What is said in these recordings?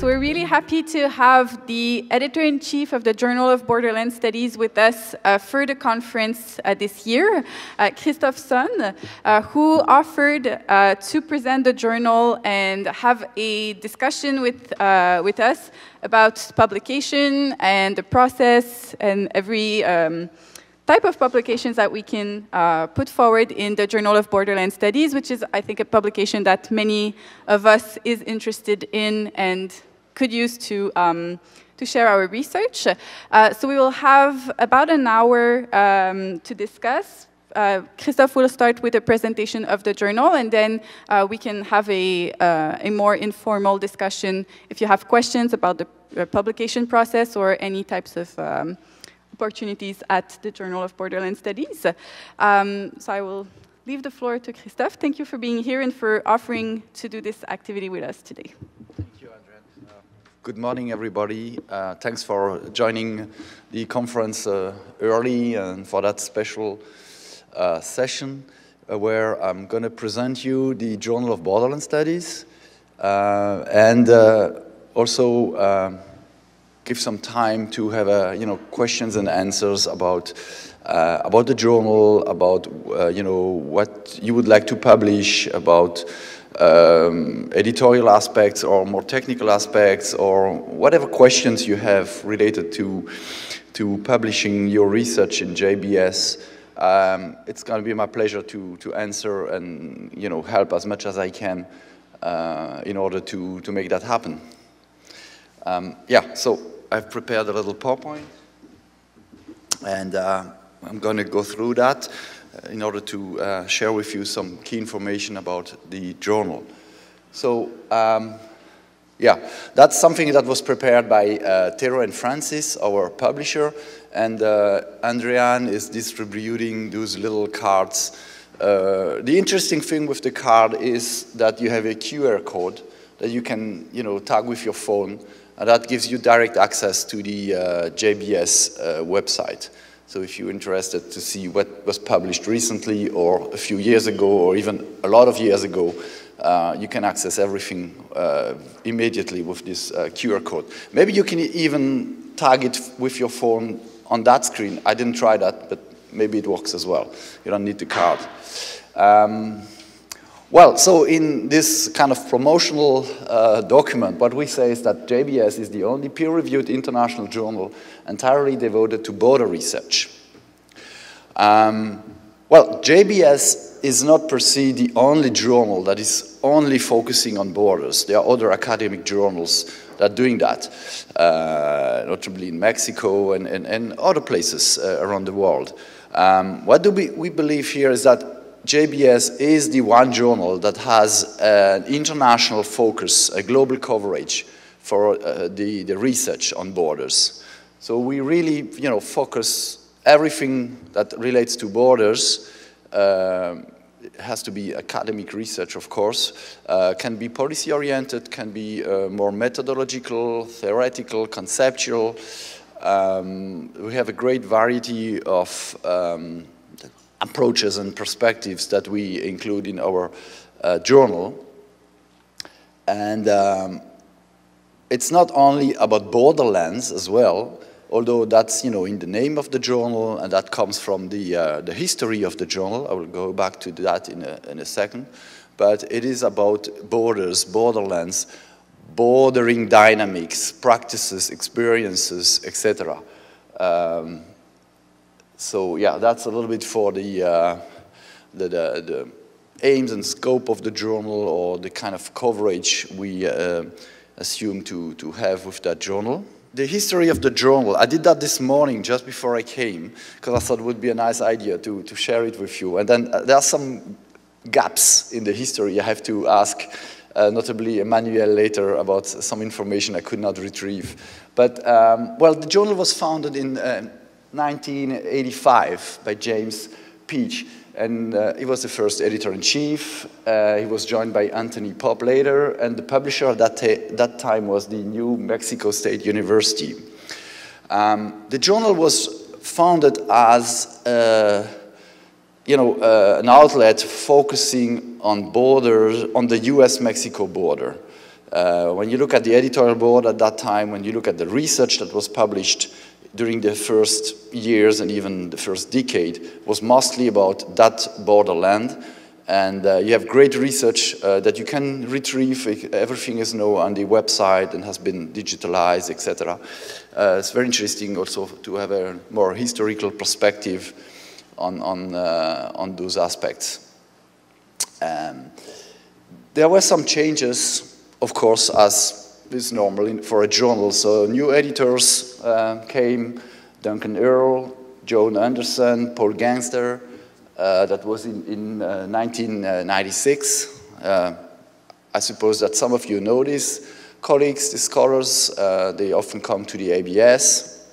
So we're really happy to have the editor-in-chief of the Journal of Borderlands Studies with us for the conference this year, Christophe Sohn, who offered to present the journal and have a discussion with us about publication and the process and every type of publications that we can put forward in the Journal of Borderlands Studies, which is, I think, a publication that many of us is interested in and could use to share our research. So we will have about an hour to discuss. Christophe will start with a presentation of the journal, and then we can have a more informal discussion if you have questions about the publication process or any types of opportunities at the Journal of Borderlands Studies. So I will leave the floor to Christophe. Thank you for being here and for offering to do this activity with us today. Thank you, Andrea. Good morning, everybody. Thanks for joining the conference early and for that special session where I'm going to present you the Journal of Borderlands Studies and also give some time to have questions and answers about the journal, about what you would like to publish, about editorial aspects or more technical aspects, or whatever questions you have related to publishing your research in JBS. It's going to be my pleasure to answer and help as much as I can in order to make that happen. Yeah, so I've prepared a little PowerPoint, and I'm going to go through that in order to share with you some key information about the journal. So, yeah, that's something that was prepared by Tero and Francis, our publisher, and Andrian is distributing those little cards. The interesting thing with the card is that you have a QR code that you can, tag with your phone, and that gives you direct access to the JBS website. So if you're interested to see what was published recently or a few years ago or even a lot of years ago, you can access everything immediately with this QR code. Maybe you can even tag it with your phone on that screen. I didn't try that, but maybe it works as well. You don't need the card. Well, so in this kind of promotional document, what we say is that JBS is the only peer-reviewed international journal entirely devoted to border research. Well, JBS is not per se the only journal that is only focusing on borders. There are other academic journals that are doing that, notably in Mexico and other places around the world. What do we believe here is that JBS is the one journal that has an international focus, a global coverage for the research on borders. So we really, focus everything that relates to borders. It has to be academic research, of course. Can be policy-oriented, can be more methodological, theoretical, conceptual. We have a great variety of approaches and perspectives that we include in our journal. And it's not only about borderlands as well, although that's, in the name of the journal, and that comes from the history of the journal. I will go back to that in a second. But it is about borders, borderlands, bordering dynamics, practices, experiences, etc. So yeah, that's a little bit for the aims and scope of the journal, or the kind of coverage we assume to have with that journal. The history of the journal, I did that this morning just before I came, because I thought it would be a nice idea to share it with you. And then there are some gaps in the history. I have to ask, notably Emmanuel later, about some information I could not retrieve. But, well, the journal was founded in 1985 by James Peach, and he was the first editor-in-chief. He was joined by Anthony Pope later, and the publisher at that time was the New Mexico State University. The journal was founded as an outlet focusing on borders, on the US-Mexico border. When you look at the editorial board at that time, when you look at the research that was published during the first years and even the first decade, was mostly about that borderland. And you have great research that you can retrieve. Everything is now on the website and has been digitalized, etc. It's very interesting also to have a more historical perspective on those aspects. There were some changes, of course, as is normal for a journal. So new editors came, Duncan Earle, Joan Anderson, Paul Gangster. That was in 1996. I suppose that some of you know these colleagues, these scholars. They often come to the ABS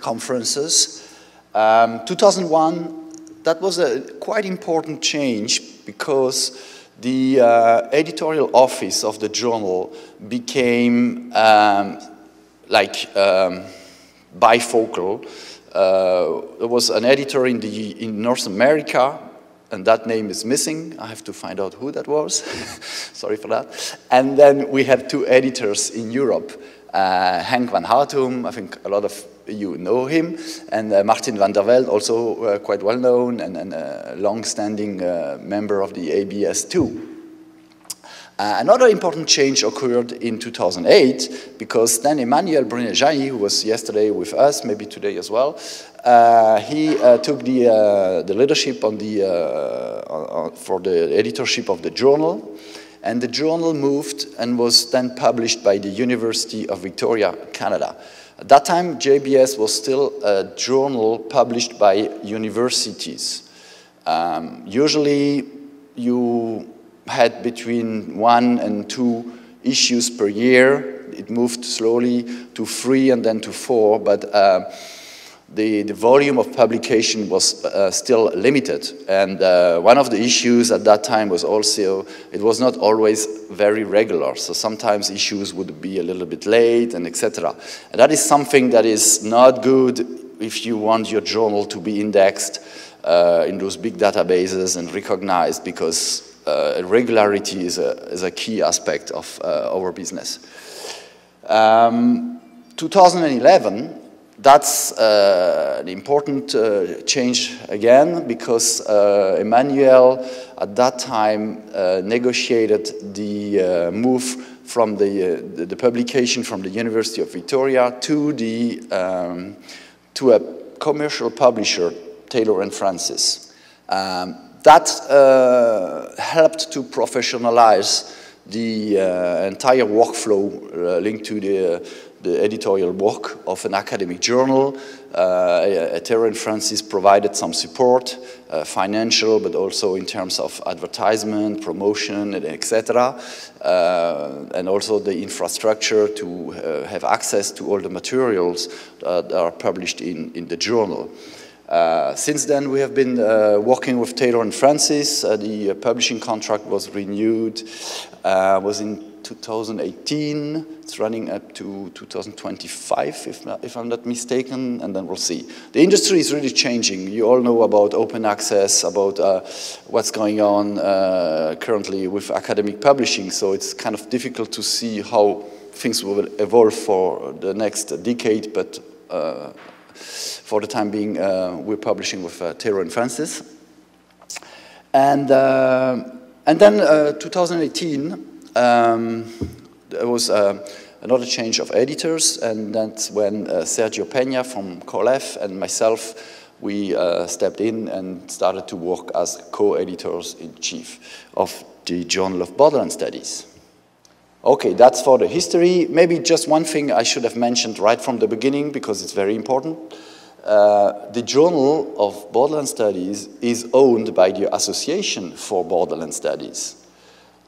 conferences. 2001, that was a quite important change because the editorial office of the journal became bifocal. There was an editor in North America, and that name is missing. I have to find out who that was. Sorry for that. And then we had two editors in Europe, Henk van Hartum, I think a lot of you know him, and Martin van der Velde, also quite well known and a long-standing member of the ABS too. Another important change occurred in 2008 because then Emmanuel Brunet-Jailly, who was yesterday with us, maybe today as well, he took the leadership on for the editorship of the journal, and the journal moved and was then published by the University of Victoria, Canada. At that time, JBS was still a journal published by universities. Usually, you had between 1 and 2 issues per year. It moved slowly to 3 and then to 4, but the volume of publication was still limited. And one of the issues at that time was also, it was not always very regular. So sometimes issues would be a little bit late and etc. And that is something that is not good if you want your journal to be indexed in those big databases and recognized, because regularity is a key aspect of our business. 2011, that's an important change again, because Emmanuel at that time negotiated the move from the publication from the University of Victoria to a commercial publisher, Taylor and Francis. That helped to professionalize the entire workflow linked to the editorial work of an academic journal. Taylor and Francis provided some support, financial, but also in terms of advertisement, promotion, etc. And also the infrastructure to have access to all the materials that are published in the journal. Since then, we have been working with Taylor and Francis. The publishing contract was renewed, was in 2018. It's running up to 2025, if I'm not mistaken, and then we'll see. The industry is really changing. You all know about open access, about what's going on currently with academic publishing, so it's kind of difficult to see how things will evolve for the next decade, but for the time being, we're publishing with Taylor and Francis. And then 2018, there was another change of editors, and that's when Sergio Peña from COLEF and myself, we stepped in and started to work as co-editors-in-chief of the Journal of Borderlands Studies. Okay, that's for the history. Maybe just one thing I should have mentioned right from the beginning, because it's very important. The Journal of Borderlands Studies is owned by the Association for Borderlands Studies.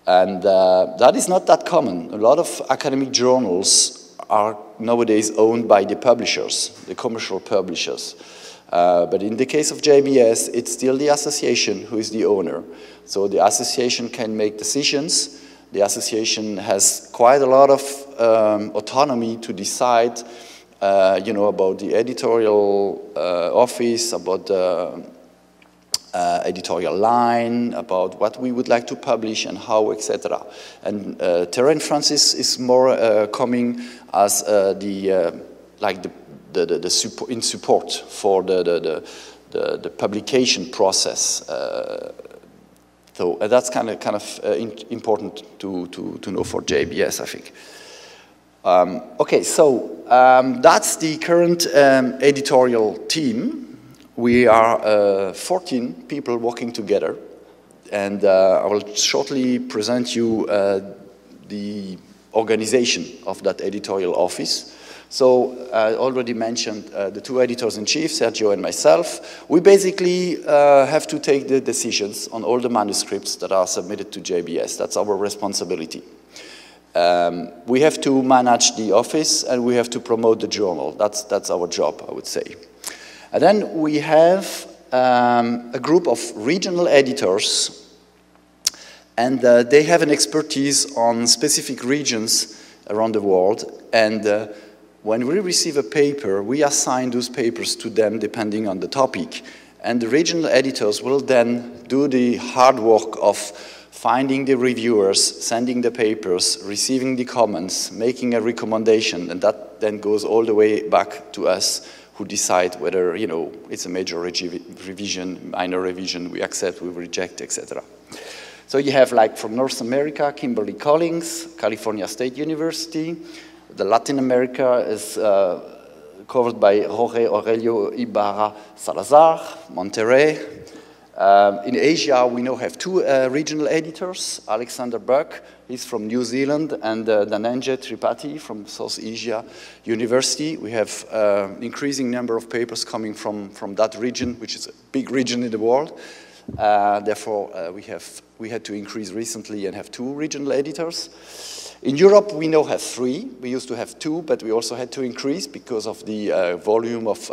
And that is not that common. A lot of academic journals are nowadays owned by the publishers, the commercial publishers. But in the case of JBS, it's still the association who is the owner. So the association can make decisions. The association has quite a lot of autonomy to decide about the editorial office, about editorial line, about what we would like to publish and how, etc. And Terrain Francis is more coming as in support for the publication process. So that's kind of important to know for JBS, I think. Okay, so that's the current editorial team. We are 14 people working together, and I will shortly present you the organization of that editorial office. So I already mentioned the two editors-in-chief, Sergio and myself. We basically have to take the decisions on all the manuscripts that are submitted to JBS. That's our responsibility. We have to manage the office, and we have to promote the journal. That's our job, I would say. And then we have a group of regional editors, and they have an expertise on specific regions around the world. And when we receive a paper, we assign those papers to them depending on the topic. And the regional editors will then do the hard work of finding the reviewers, sending the papers, receiving the comments, making a recommendation, and that then goes all the way back to us, who decide whether, you know, it's a major revision, minor revision, we accept, we reject, etc. So you have, like, from North America, Kimberly Collins, California State University. The Latin America is covered by Jorge Aurelio Ibarra Salazar, Monterrey. In Asia, we now have two regional editors, Alexander Buck, he's from New Zealand, and Dhananjay Tripathi from South Asia University. We have an increasing number of papers coming from that region, which is a big region in the world. Therefore, we had to increase recently and have two regional editors. In Europe, we now have three. We used to have two, but we also had to increase because of the volume of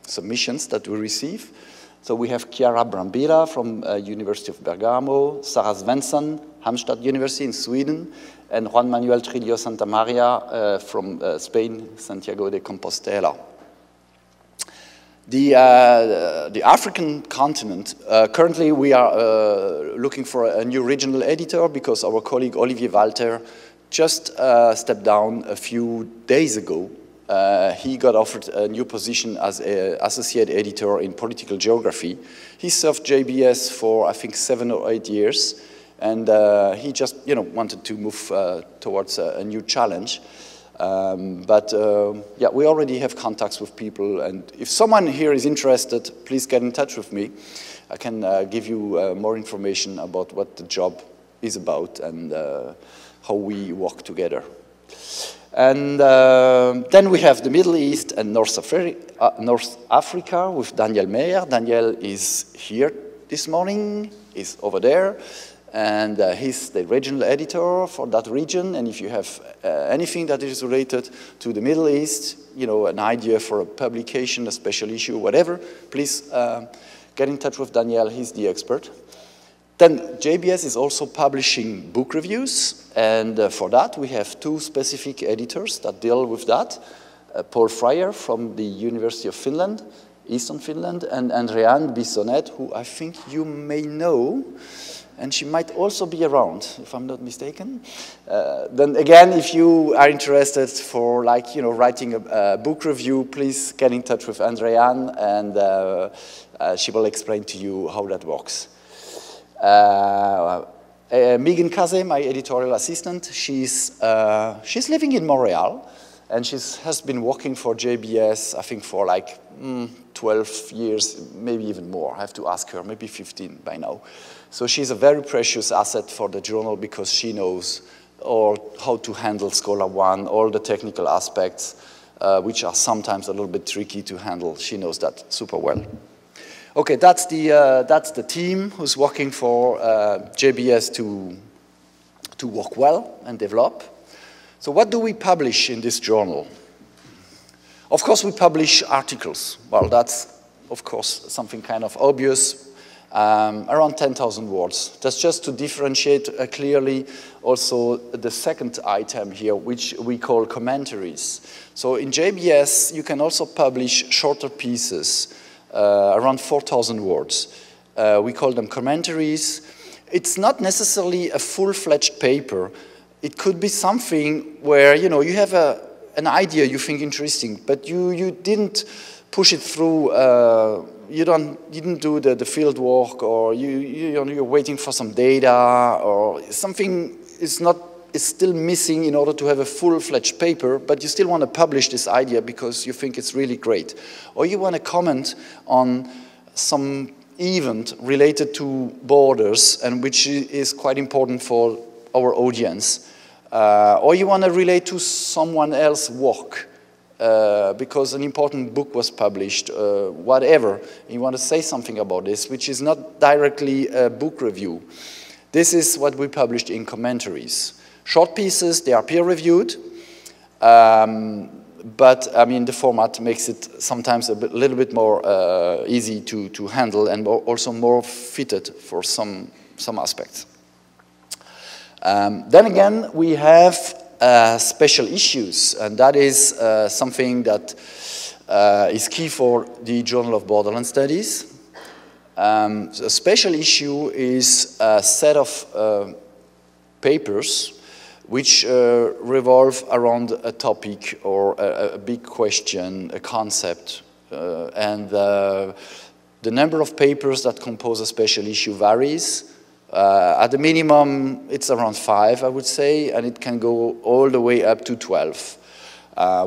submissions that we receive. So we have Chiara Brambilla from University of Bergamo, Sarah Svensson, Halmstad University in Sweden, and Juan Manuel Trillo Santa Maria from Spain, Santiago de Compostela. The African continent, currently we are looking for a new regional editor because our colleague Olivier Walter just stepped down a few days ago. He got offered a new position as an associate editor in political geography. He served JBS for, I think, 7 or 8 years, and he just, you know, wanted to move towards a new challenge. Yeah, we already have contacts with people, and if someone here is interested, please get in touch with me. I can give you more information about what the job is about and how we work together. And then we have the Middle East and North Africa with Daniel Meyer. Daniel is here this morning, is over there, and he's the regional editor for that region. And if you have anything that is related to the Middle East, you know, an idea for a publication, a special issue, whatever, please get in touch with Daniel, he's the expert. Then JBS is also publishing book reviews, and for that we have two specific editors that deal with that. Paul Fryer from the University of Finland, Eastern Finland, and Andréane Bissonnette, who I think you may know, and she might also be around, if I'm not mistaken. Then again, if you are interested for, like, you know, writing a book review, please get in touch with Andréane, and she will explain to you how that works. Megan Kaze, my editorial assistant, she's living in Montreal, and she has been working for JBS, I think, for like 12 years, maybe even more. I have to ask her, maybe 15 by now. So she's a very precious asset for the journal because she knows how to handle Scholar One, all the technical aspects, which are sometimes a little bit tricky to handle. She knows that super well. Okay, that's the team who's working for JBS to work well and develop. So what do we publish in this journal? Of course, we publish articles. Well, that's, of course, something kind of obvious, around 10,000 words. That's just to differentiate clearly also the second item here, which we call commentaries. So in JBS, you can also publish shorter pieces, around 4,000 words. We call them commentaries. It's not necessarily a full-fledged paper. It could be something where, you know, you have an idea you think interesting, but you didn't push it through, you didn't do the field work, or you're waiting for some data, or something is still missing in order to have a full-fledged paper, but you still want to publish this idea because you think it's really great. Or you want to comment on some event related to borders, and which is quite important for our audience. Or you want to relate to someone else's work, because an important book was published, whatever. You want to say something about this, which is not directly a book review. This is what we published in commentaries. Short pieces, they are peer-reviewed, but I mean the format makes it sometimes a little bit more easy to handle, and also more fitted for some aspects. Then again, we have special issues, and that is something that is key for the Journal of Borderlands Studies. A special issue is a set of papers which revolve around a topic or a big question, a concept. And the number of papers that compose a special issue varies. At the minimum, it's around 5, I would say, and it can go all the way up to 12.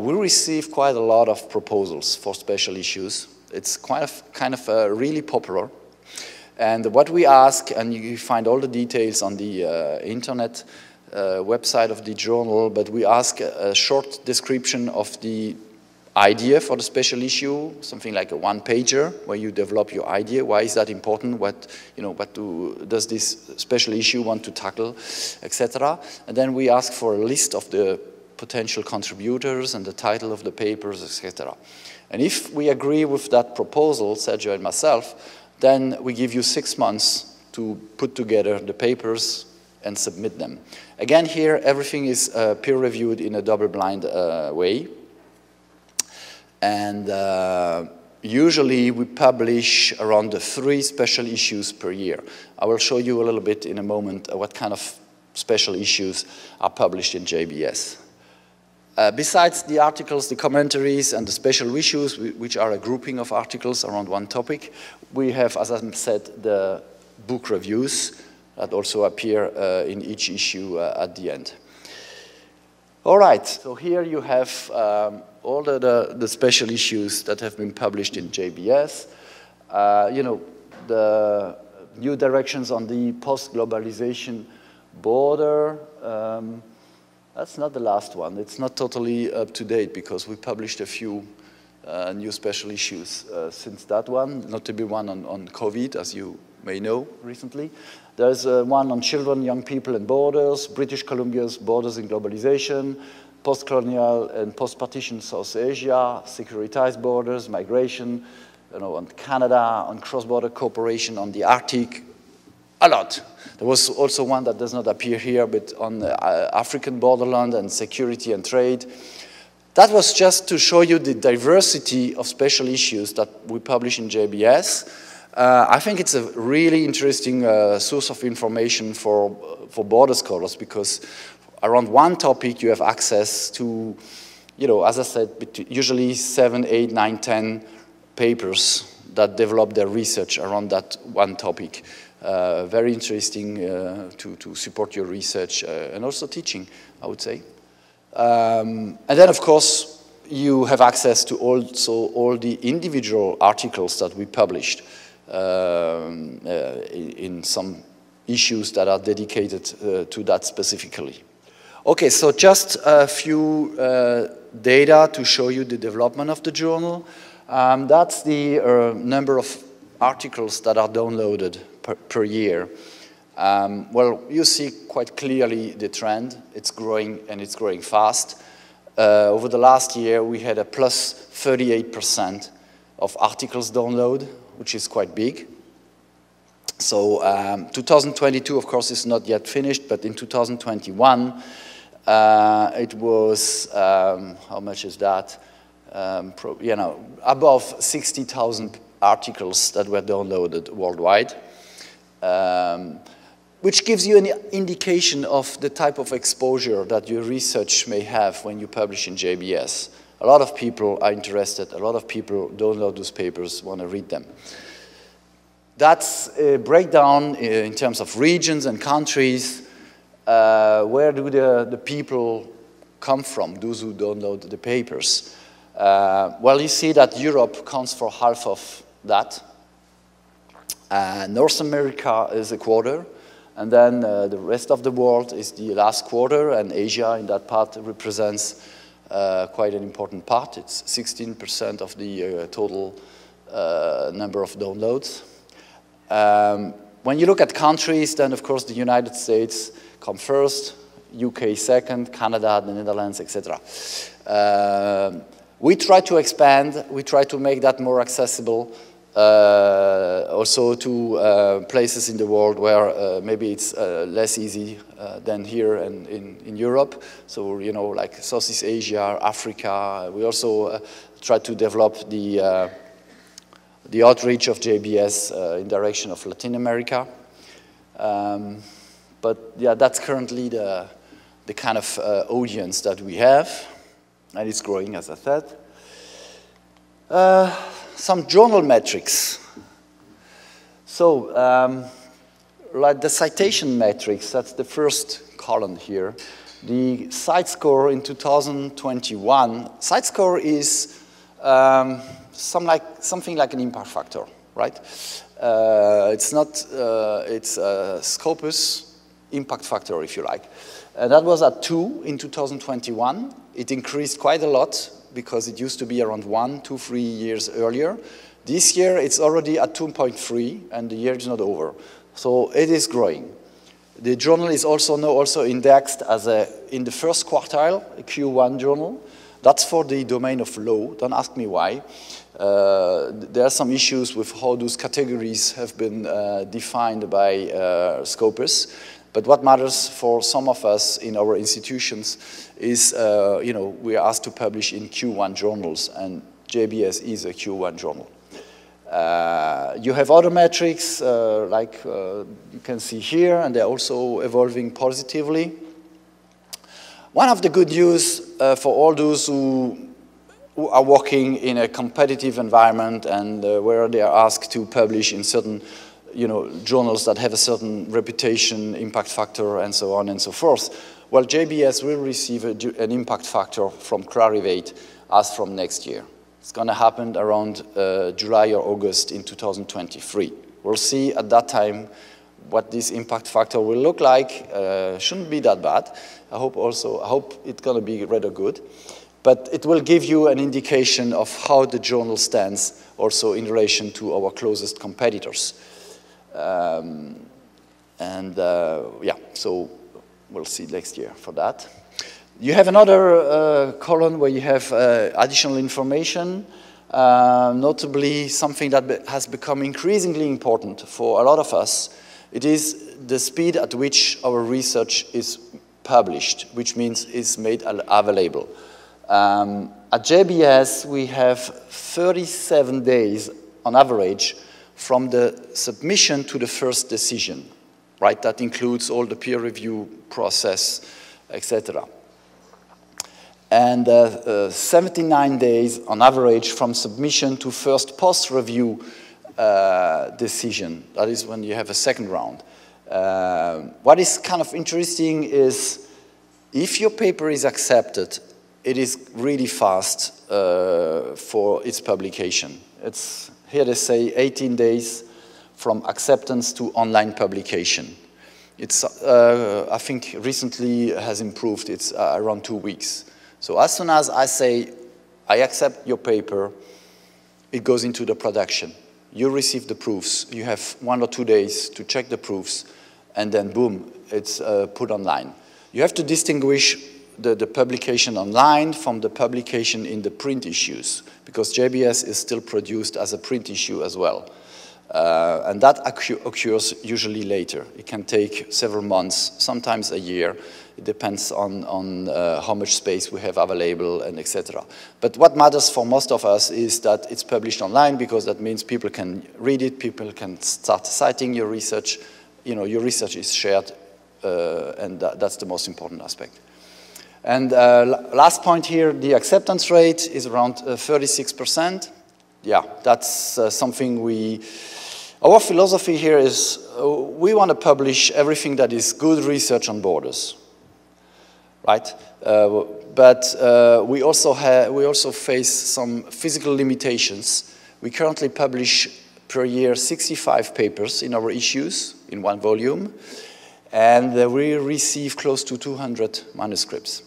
We receive quite a lot of proposals for special issues. It's kind of really popular. And what we ask, and you find all the details on the internet website of the journal, but we ask a short description of the idea for the special issue, something like a one-pager where you develop your idea. Why is that important? What does this special issue want to tackle, etc. And then we ask for a list of the potential contributors and the title of the papers, etc. And if we agree with that proposal, Sergio and myself, then we give you 6 months to put together the papers and submit them. Again, here, everything is peer-reviewed in a double-blind way. And usually, we publish around 3 special issues per year. I will show you a little bit in a moment what kind of special issues are published in JBS. Besides the articles, the commentaries, and the special issues, which are a grouping of articles around one topic, we have, as I said, the book reviews that also appear in each issue at the end. All right, so here you have all the special issues that have been published in JBS. You know, the new directions on the post-globalization border. That's not the last one. It's not totally up to date because we published a few new special issues since that one, notably one on COVID, as you may know recently. There's one on children, young people, and borders, British Columbia's borders in globalization, post-colonial and post-partition South Asia, securitized borders, migration, you know, on Canada, on cross-border cooperation, on the Arctic, a lot. There was also one that does not appear here, but on African borderland and security and trade. That was just to show you the diversity of special issues that we publish in JBS. I think it's a really interesting source of information for border scholars, because around one topic you have access to, you know, as I said, usually 7, 8, 9, 10 papers that develop their research around that one topic. Very interesting to support your research and also teaching, I would say. And then, of course, you have access to also all the individual articles that we published in some issues that are dedicated to that specifically. Okay, so just a few data to show you the development of the journal. That's the number of articles that are downloaded per year. Well, you see quite clearly the trend. It's growing, and it's growing fast. Over the last year, we had a plus 38% of articles download, which is quite big. So 2022, of course, is not yet finished, but in 2021, it was, how much is that? You know, above 60,000 articles that were downloaded worldwide, which gives you an indication of the type of exposure that your research may have when you publish in JBS. A lot of people are interested, a lot of people download those papers, want to read them. That's a breakdown in terms of regions and countries. Where do the people come from, those who download the papers? Well, you see that Europe counts for half of that. North America is a quarter, and then the rest of the world is the last quarter, and Asia in that part represents quite an important part. It's 16% of the total number of downloads. When you look at countries, then of course the United States come first, UK second, Canada, the Netherlands, etc. We try to expand, we try to make that more accessible also to places in the world where maybe it's less easy than here and in Europe. So, you know, like Southeast Asia, Africa. We also try to develop the outreach of JBS in direction of Latin America. But yeah, that's currently the kind of audience that we have, and it's growing, as I said. Some journal metrics. So, like the citation metrics, that's the first column here. The site score in 2021, site score is something like an impact factor, right? It's not, it's Scopus impact factor, if you like. That was at 2 in 2021. It increased quite a lot because it used to be around 1, 2, 3 years earlier. This year it's already at 2.3 and the year is not over. So it is growing. The journal is also now indexed as in the first quartile, a Q1 journal. That's for the domain of law. Don't ask me why. There are some issues with how those categories have been defined by Scopus. But what matters for some of us in our institutions is, you know, we are asked to publish in Q1 journals, and JBS is a Q1 journal. You have other metrics, like you can see here, and they're also evolving positively. One of the good news for all those who are working in a competitive environment and where they are asked to publish in certain, you know, journals that have a certain reputation, impact factor, and so on and so forth. Well, JBS will receive an impact factor from Clarivate as from next year. It's going to happen around July or August in 2023. We'll see at that time what this impact factor will look like. Shouldn't be that bad. I hope it's going to be rather good. But it will give you an indication of how the journal stands also in relation to our closest competitors. Yeah, so we'll see next year for that. You have another column where you have additional information, notably something that has become increasingly important for a lot of us. It is the speed at which our research is published, which means is made available. At JBS, we have 37 days on average from the submission to the first decision, right? That includes all the peer review process, etc. And 79 days on average from submission to first post-review decision. That is when you have a second round. What is kind of interesting is if your paper is accepted, it is really fast for its publication. It's, here they say 18 days from acceptance to online publication. It's, I think recently has improved, it's around 2 weeks. So as soon as I say, I accept your paper, it goes into the production. You receive the proofs, you have 1 or 2 days to check the proofs, and then boom, it's put online. You have to distinguish the publication online from the publication in the print issues, because JBS is still produced as a print issue as well. And that occurs usually later. It can take several months, sometimes a year. It depends on how much space we have available and etc. But what matters for most of us is that it's published online, because that means people can read it, people can start citing your research. You know, your research is shared, and that's the most important aspect. And last point here, the acceptance rate is around 36%. Yeah, that's something our philosophy here is we want to publish everything that is good research on borders, right? But we also face some physical limitations. We currently publish per year 65 papers in our issues in one volume, and we receive close to 200 manuscripts.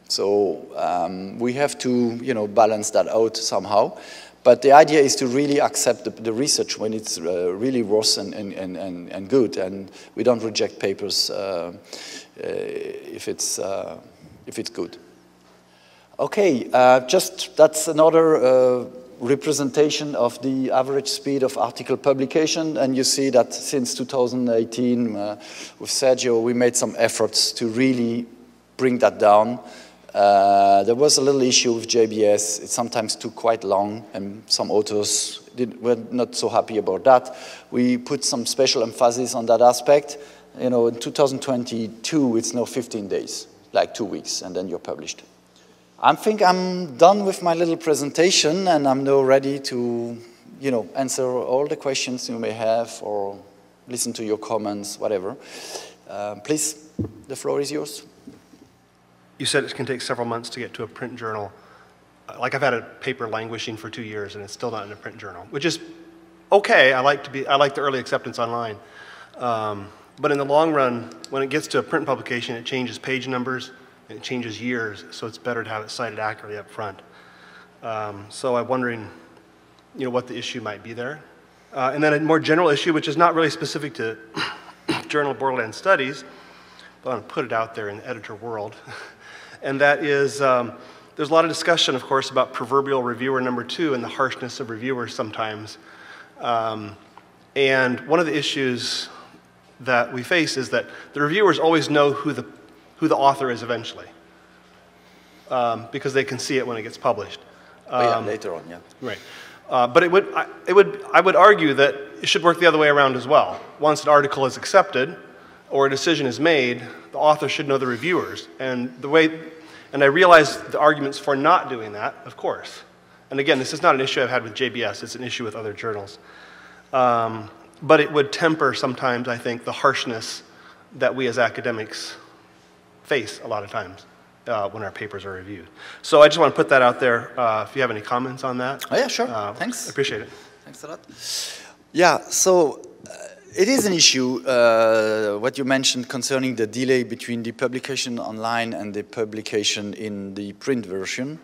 So we have to, you know, balance that out somehow. But the idea is to really accept the research when it's really worth and good, and we don't reject papers if it's good. Okay, that's another representation of the average speed of article publication, and you see that since 2018 with Sergio we made some efforts to really bring that down. There was a little issue with JBS. It sometimes took quite long, and some authors were not so happy about that. We put some special emphasis on that aspect. You know, in 2022, it's now 15 days, like 2 weeks, and then you're published. I think I'm done with my little presentation, and I'm now ready to, you know, answer all the questions you may have or listen to your comments, whatever. Please, the floor is yours. You said it can take several months to get to a print journal. Like, I've had a paper languishing for 2 years and it's still not in a print journal, which is okay. I like the early acceptance online. But in the long run, when it gets to a print publication, it changes page numbers and it changes years, so it's better to have it cited accurately up front. So I'm wondering, you know, what the issue might be there. And then a more general issue, which is not really specific to Journal of Borderlands Studies, but I'm going to put it out there in the editor world. And that is, there's a lot of discussion, of course, about proverbial reviewer number 2 and the harshness of reviewers sometimes. And one of the issues that we face is that the reviewers always know who the author is eventually, because they can see it when it gets published. Yeah, later on, yeah. Right. But I would argue that it should work the other way around as well. Once an article is accepted or a decision is made, the author should know the reviewers. And I realize the arguments for not doing that, of course. And again, this is not an issue I've had with JBS, it's an issue with other journals. But it would temper sometimes, I think, the harshness that we as academics face a lot of times when our papers are reviewed. So I just want to put that out there. If you have any comments on that. Oh yeah, sure, thanks. I appreciate it. Thanks a lot. Yeah, so it is an issue, what you mentioned concerning the delay between the publication online and the publication in the print version.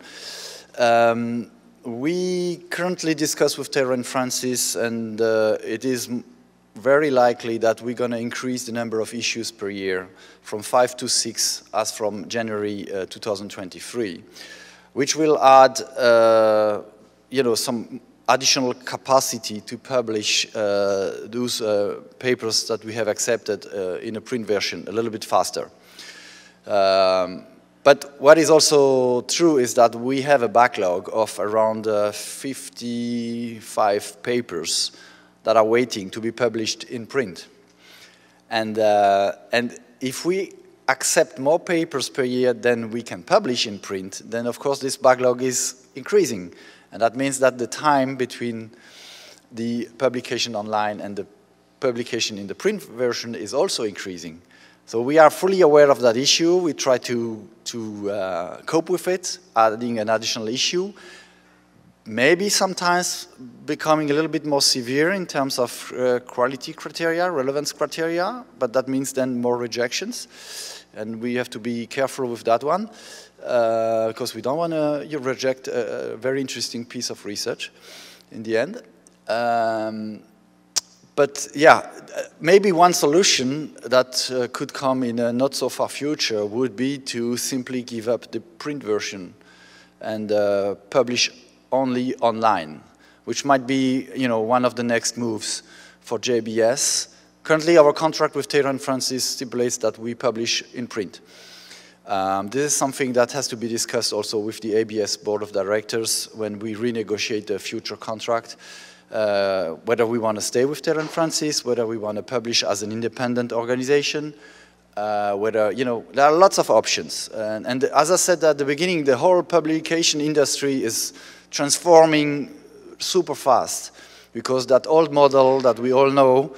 We currently discuss with Tara and Francis, and it is very likely that we're going to increase the number of issues per year from 5 to 6 as from January 2023, which will add, you know, some additional capacity to publish those papers that we have accepted in a print version a little bit faster. But what is also true is that we have a backlog of around 55 papers that are waiting to be published in print. And if we accept more papers per year than we can publish in print, then of course this backlog is increasing. And that means that the time between the publication online and the publication in the print version is also increasing. So we are fully aware of that issue. We try to cope with it, adding an additional issue. Maybe sometimes becoming a little bit more severe in terms of quality criteria, relevance criteria, but that means then more rejections. And we have to be careful with that one, because we don't want to reject a very interesting piece of research in the end. But yeah, maybe one solution that could come in a not so far future would be to simply give up the print version and publish only online, which might be, one of the next moves for JBS. Currently, our contract with Taylor & Francis stipulates that we publish in print. This is something that has to be discussed also with the ABS Board of Directors when we renegotiate the future contract, whether we want to stay with Taylor & Francis, whether we want to publish as an independent organization, whether, there are lots of options. And as I said at the beginning, the whole publication industry is transforming super fast because that old model that we all know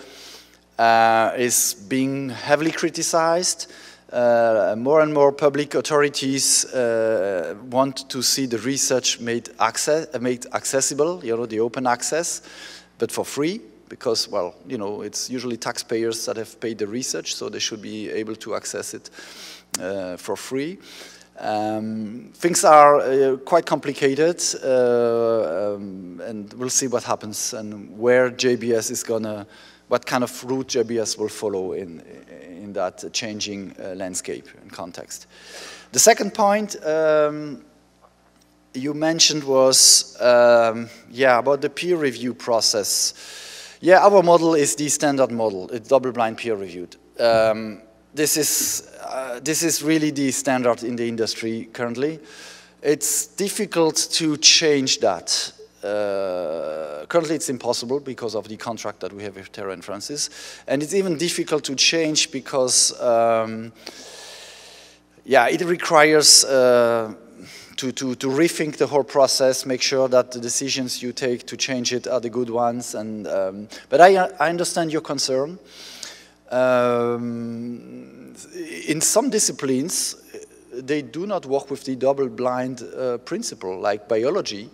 is being heavily criticized. More and more public authorities want to see the research made accessible, the open access, but for free, because, well, it's usually taxpayers that have paid the research, so they should be able to access it for free. Things are quite complicated, and we'll see what happens and where JBS is gonna, what kind of route JBS will follow in that changing landscape and context. The second point you mentioned was, about the peer review process. Yeah, our model is the standard model. It's double-blind peer-reviewed. This is really the standard in the industry currently. It's difficult to change that. Currently it's impossible because of the contract that we have with Taylor & Francis, and it's even difficult to change because it requires to rethink the whole process, make sure that the decisions you take to change it are the good ones. And but I understand your concern. In some disciplines, they do not work with the double-blind principle, like biology.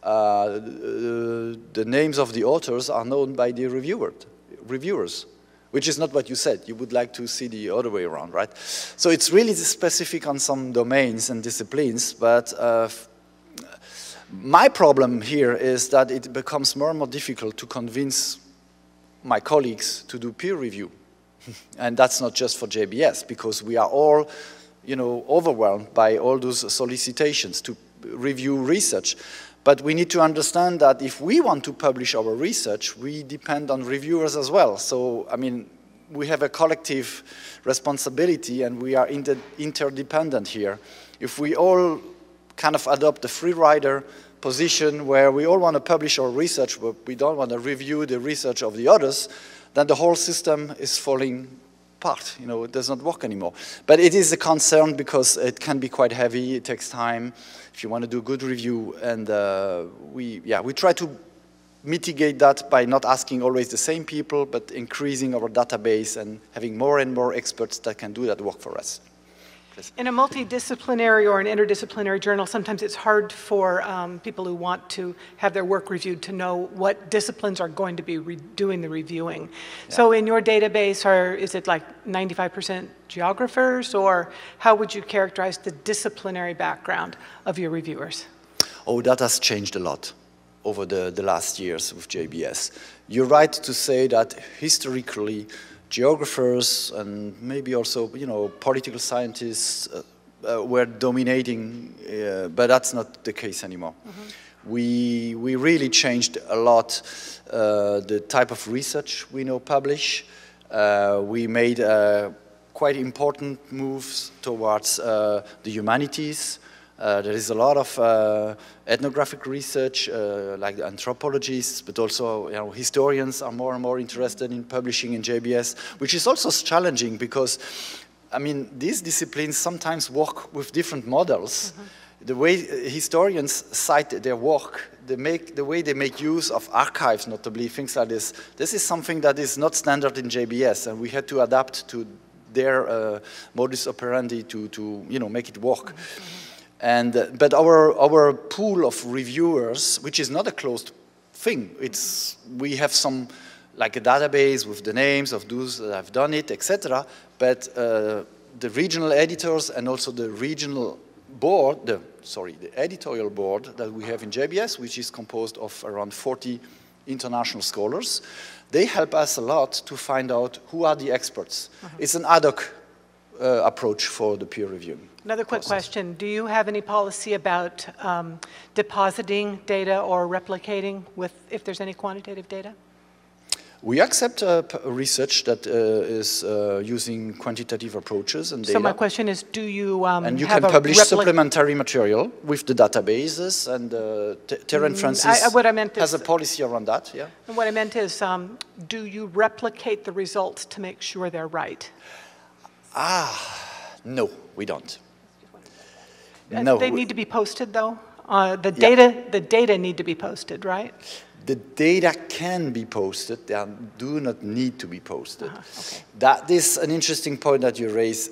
The names of the authors are known by the reviewers, which is not what you said. You would like to see the other way around, right? So it's really specific on some domains and disciplines, but my problem here is that it becomes more and more difficult to convince my colleagues to do peer review. And that's not just for JBS, because we are all, overwhelmed by all those solicitations to review research. But we need to understand that if we want to publish our research, we depend on reviewers as well. So, I mean, we have a collective responsibility and we are interdependent here. If we all kind of adopt the free rider position where we all want to publish our research, but we don't want to review the research of the others, then the whole system is falling apart. It does not work anymore. But it is a concern because it can be quite heavy. It takes time if you want to do a good review. And we try to mitigate that by not asking always the same people, but increasing our database and having more and more experts that can do that work for us. In a multidisciplinary or an interdisciplinary journal, sometimes it's hard for people who want to have their work reviewed to know what disciplines are going to be doing the reviewing. Yeah. So in your database, is it like 95% geographers, or how would you characterize the disciplinary background of your reviewers? Oh, that has changed a lot over the last years with JBS. You're right to say that historically, geographers and maybe also, political scientists were dominating, but that's not the case anymore. Mm-hmm. We really changed a lot the type of research we now publish. We made quite important moves towards the humanities. There is a lot of ethnographic research, like the anthropologists, but also historians are more and more interested in publishing in JBS, which is also challenging because, I mean, these disciplines sometimes work with different models. Mm-hmm. The way historians cite their work, the way they make use of archives, notably, things like this. This is something that is not standard in JBS, and we had to adapt to their modus operandi to make it work. Mm-hmm. But our pool of reviewers, which is not a closed thing, we have some, like a database with the names of those that have done it, etc. But the regional editors and also the regional board, the editorial board that we have in JBS, which is composed of around 40 international scholars, they help us a lot to find out who are the experts. Uh-huh. It's an ad hoc approach for the peer reviewing. Another quick process. question. Do you have any policy about depositing data or replicating if there's any quantitative data? We accept research that is using quantitative approaches and data. So my question is, do you and you can publish supplementary material with the databases, and Chaire and Francis has a policy around that, yeah. And what I meant is, do you replicate the results to make sure they're right? No, we don't. No. They need to be posted, though? The data need to be posted, right? The data can be posted, they do not need to be posted. Okay. That is an interesting point that you raise.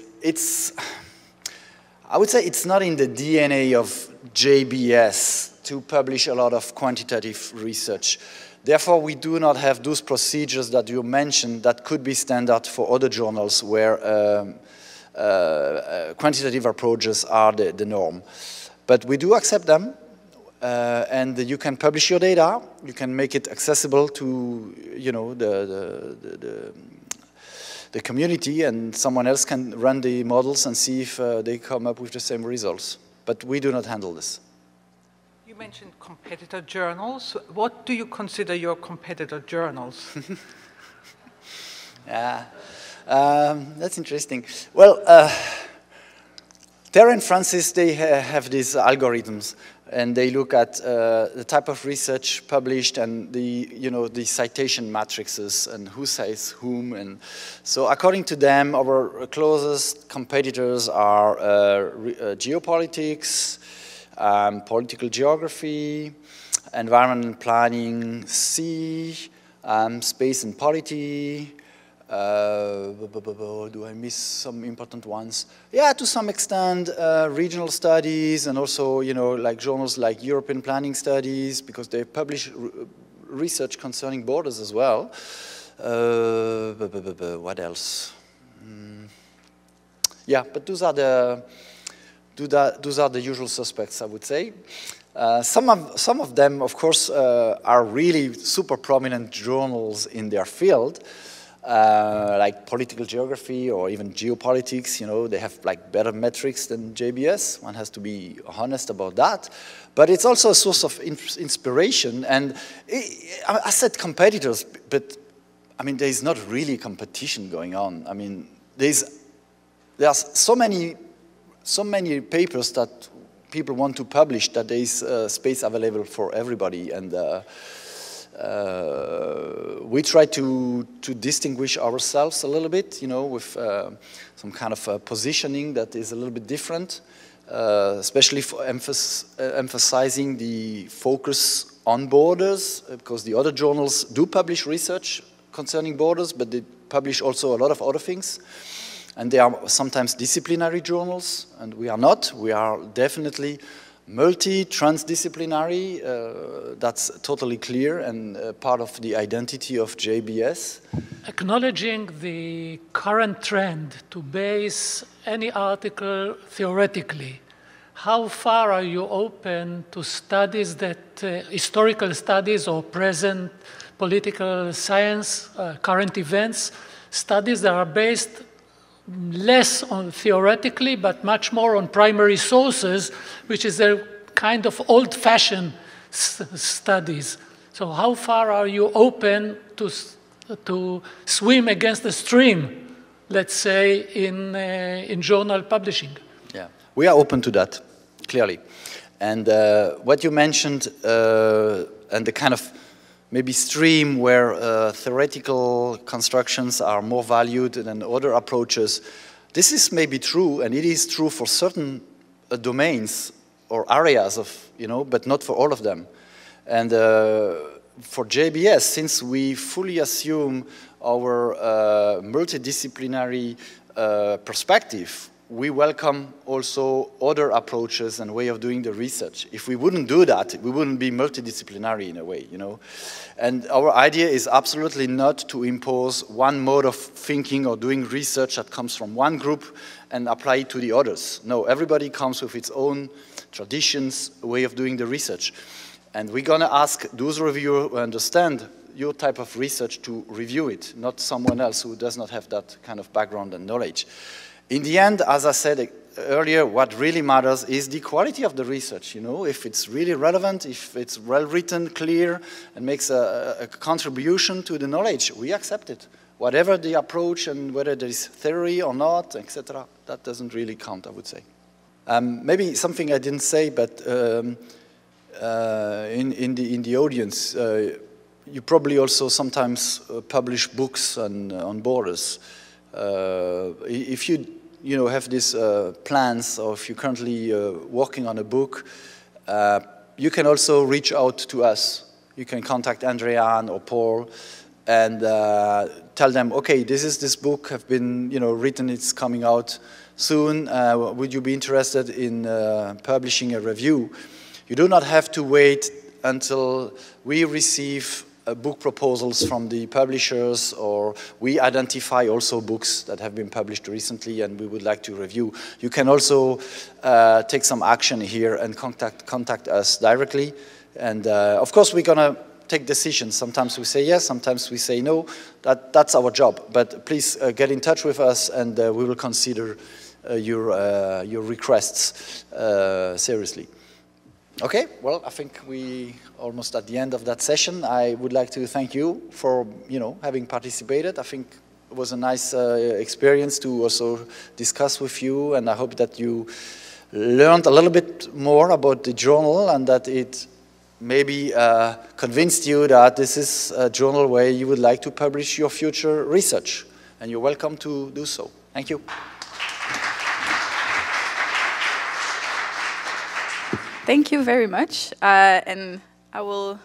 I would say it's not in the DNA of JBS to publish a lot of quantitative research. Therefore, we do not have those procedures that you mentioned that could be standard for other journals where quantitative approaches are the norm. But we do accept them. And you can publish your data. You can make it accessible to, you know, the community, and someone else can run the models and see if they come up with the same results. But we do not handle this. You mentioned competitor journals. What do you consider your competitor journals? Yeah, that's interesting. Well, Chaire and Francis, they have these algorithms, and they look at the type of research published and the citation matrices and who cites whom. And so according to them, our closest competitors are geopolitics, political geography, environment and planning, space and polity. Do I miss some important ones? Yeah, to some extent, regional studies, and also, you know, like journals like European Planning Studies, because they publish research concerning borders as well. What else? Yeah, but those are the usual suspects, I would say. Some of them, of course, are really super prominent journals in their field. Like political geography or even geopolitics, you know, they have like better metrics than JBS. One has to be honest about that. But it's also a source of inspiration. And I said competitors, but I mean, there's not really competition going on. I mean, there's so many papers that people want to publish that there is space available for everybody. And we try to distinguish ourselves a little bit, you know, with some kind of positioning that is a little bit different, especially for emphasizing the focus on borders, because the other journals do publish research concerning borders, but they publish also a lot of other things. And they are sometimes disciplinary journals, and we are not. We are definitely multi-transdisciplinary, that's totally clear and part of the identity of JBS. Acknowledging the current trend to base any article theoretically, how far are you open to studies that, historical studies or present political science, current events, studies that are based less on theoretically, but much more on primary sources, which is a kind of old-fashioned studies. So how far are you open to swim against the stream, let's say, in journal publishing? Yeah, we are open to that, clearly. And what you mentioned, and the kind of maybe stream where theoretical constructions are more valued than other approaches. This is maybe true, and it is true for certain domains or areas of, you know, but not for all of them. And for JBS, since we fully assume our multidisciplinary perspective, we welcome also other approaches and way of doing the research. If we wouldn't do that, we wouldn't be multidisciplinary in a way, you know. And our idea is absolutely not to impose one mode of thinking or doing research that comes from one group and apply it to the others. No, everybody comes with its own traditions, way of doing the research. And we're gonna ask those reviewers who understand, your type of research to review it, not someone else who does not have that kind of background and knowledge. In the end, as I said earlier, what really matters is the quality of the research, you know, if it's really relevant, if it's well written, clear, and makes a contribution to the knowledge, we accept it. Whatever the approach and whether there is theory or not, etc., that doesn't really count, I would say. Maybe something I didn't say, but in the audience, you probably also sometimes publish books on borders. If you have these plans, or if you're currently working on a book, you can also reach out to us. You can contact Andrea or Paul and tell them, okay, this book have been written, it's coming out soon. Would you be interested in publishing a review? You do not have to wait until we receive book proposals from the publishers, or we identify also books that have been published recently and we would like to review. You can also take some action here and contact us directly. And of course, we're gonna take decisions. Sometimes we say yes, sometimes we say no. That's our job. But please get in touch with us, and we will consider your requests seriously. Okay, well, I think we almost at the end of that session. I would like to thank you for, having participated. I think it was a nice experience to also discuss with you, and I hope that you learned a little bit more about the journal, and that it maybe convinced you that this is a journal where you would like to publish your future research, and you're welcome to do so. Thank you. Thank you very much, and I will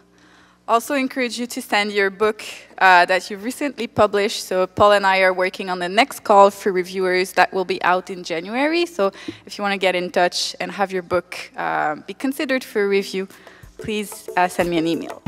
also encourage you to send your book that you've recently published. So Paul and I are working on the next call for reviewers that will be out in January. So if you want to get in touch and have your book be considered for review, please send me an email.